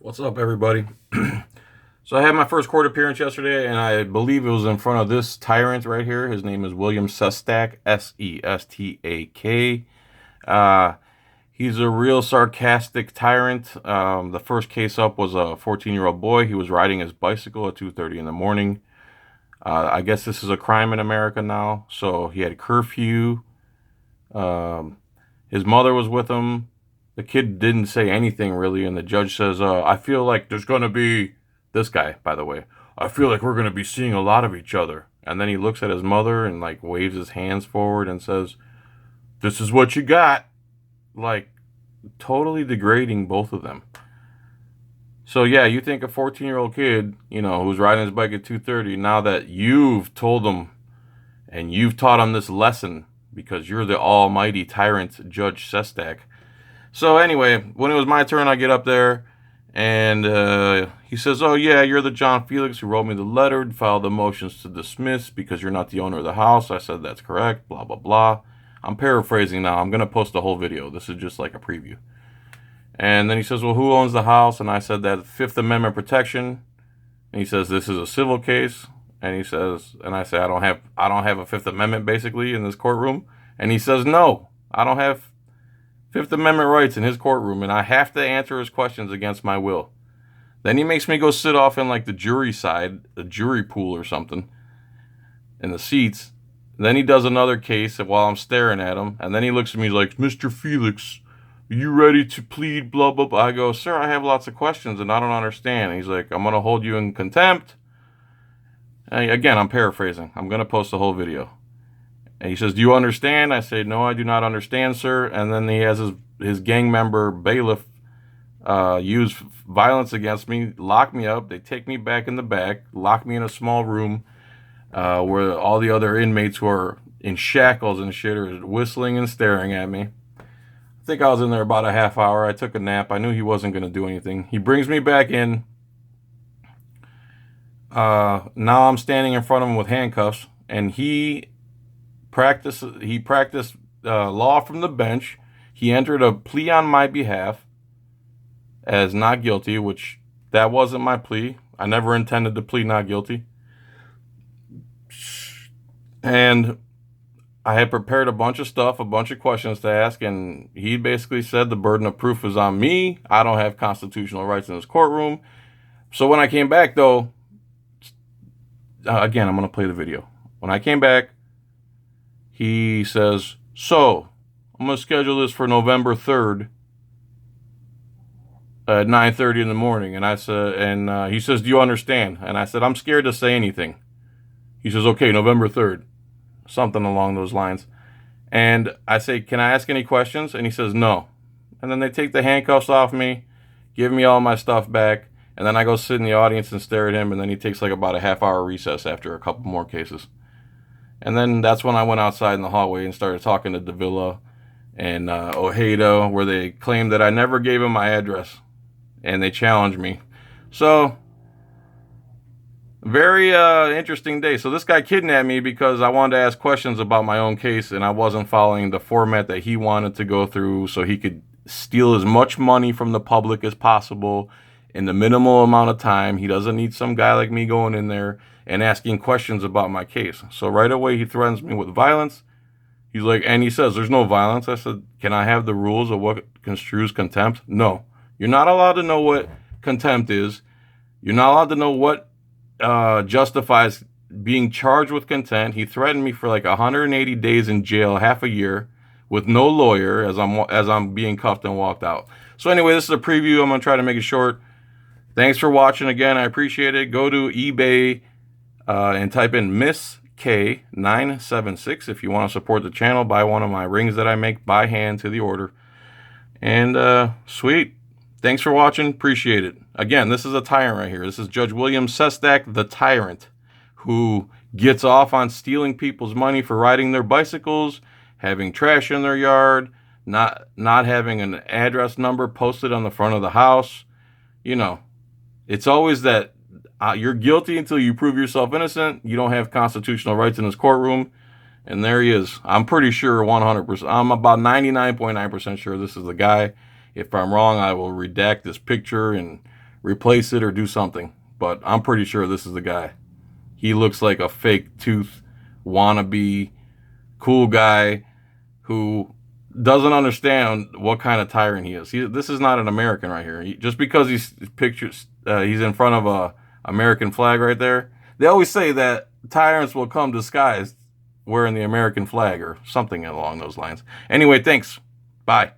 What's up, everybody? So I had my first court appearance yesterday, and I believe it was in front of this tyrant right here. His name is William Sestak, Sestak. Uh, he's a real sarcastic tyrant. The first case up was a 14-year-old boy. He was riding his bicycle at 2:30 in the morning. I guess this is a crime in America now. So he had curfew. Um, his mother was with him. The kid didn't say anything really, and the judge says, I feel like there's going to be, this guy, by the way, I feel like we're going to be seeing a lot of each other. And then he looks at his mother and like waves his hands forward and says, this is what you got. Like, totally degrading both of them. So yeah, you think a 14-year-old kid, who's riding his bike at 2:30, now that you've told him and you've taught him this lesson because you're the almighty tyrant, Judge Sestak. So anyway, when it was my turn, I get up there, and he says, oh yeah, you're the John Felix who wrote me the letter and filed the motions to dismiss because you're not the owner of the house. I said, that's correct, blah, blah, blah. I'm paraphrasing now. I'm going to post the whole video. This is just like a preview. And then he says, well, who owns the house? And I said, that Fifth Amendment protection. And he says, this is a civil case. And he says, and I say, I don't have a Fifth Amendment basically in this courtroom. And he says, no, I don't have Fifth Amendment rights in his courtroom, and I have to answer his questions against my will. Then he makes me go sit off in like the jury side, the jury pool or something, in the seats. Then he does another case while I'm staring at him, and then he looks at me like, Mr. Felix, are you ready to plead, blah, blah, blah. I go, sir, I have lots of questions, and I don't understand. And he's like, I'm going to hold you in contempt. And again, I'm paraphrasing. I'm going to post the whole video. And he says, do you understand? I say, no, I do not understand, sir. And then he has his gang member bailiff use violence against me, lock me up. They take me back in the back, lock me in a small room where all the other inmates who are in shackles and shit are whistling and staring at me. I think I was in there about a half hour. I took a nap. I knew he wasn't going to do anything. He brings me back in. Now I'm standing in front of him with handcuffs, and he practiced law from the bench. He entered a plea on my behalf as not guilty, which that wasn't my plea. I never intended to plead not guilty. And I had prepared a bunch of stuff, a bunch of questions to ask, and he basically said the burden of proof is on me. I don't have constitutional rights in this courtroom. So when I came back, though, again, I'm going to play the video. When I came back, he says, so I'm going to schedule this for November 3rd at 9:30 in the morning. And I said, and he says, do you understand? And I said, I'm scared to say anything. He says, okay, November 3rd, something along those lines. And I say, can I ask any questions? And he says, no. And then they take the handcuffs off me, give me all my stuff back. And then I go sit in the audience and stare at him. And then he takes like about a half-hour recess after a couple more cases. And then that's when I went outside in the hallway and started talking to Davila and Ojeda, where they claimed that I never gave them my address. And they challenged me. So, very interesting day. So this guy kidnapped me because I wanted to ask questions about my own case, and I wasn't following the format that he wanted to go through so he could steal as much money from the public as possible in the minimal amount of time. He doesn't need some guy like me going in there and asking questions about my case. So right away, he threatens me with violence. He's like, and he says, there's no violence. I said, can I have the rules of what construes contempt? No. You're not allowed to know what contempt is. You're not allowed to know what justifies being charged with contempt. He threatened me for like 180 days in jail, half a year, with no lawyer as I'm being cuffed and walked out. So anyway, this is a preview. I'm going to try to make it short. Thanks for watching again. I appreciate it. Go to eBay and type in Miss K976 if you want to support the channel. Buy one of my rings that I make by hand to the order. And sweet. Thanks for watching. Appreciate it. Again, this is a tyrant right here. This is Judge William Sestak, the tyrant, who gets off on stealing people's money for riding their bicycles, having trash in their yard, not having an address number posted on the front of the house. You know, it's always that you're guilty until you prove yourself innocent. You don't have constitutional rights in this courtroom. And there he is. I'm pretty sure 100%. I'm about 99.9% sure this is the guy. If I'm wrong, I will redact this picture and replace it or do something. But I'm pretty sure this is the guy. He looks like a fake tooth wannabe cool guy who doesn't understand what kind of tyrant he is. This is not an American right here. Just because he's in front of a American flag right there. They always say that tyrants will come disguised wearing the American flag or something along those lines. Anyway, thanks. Bye.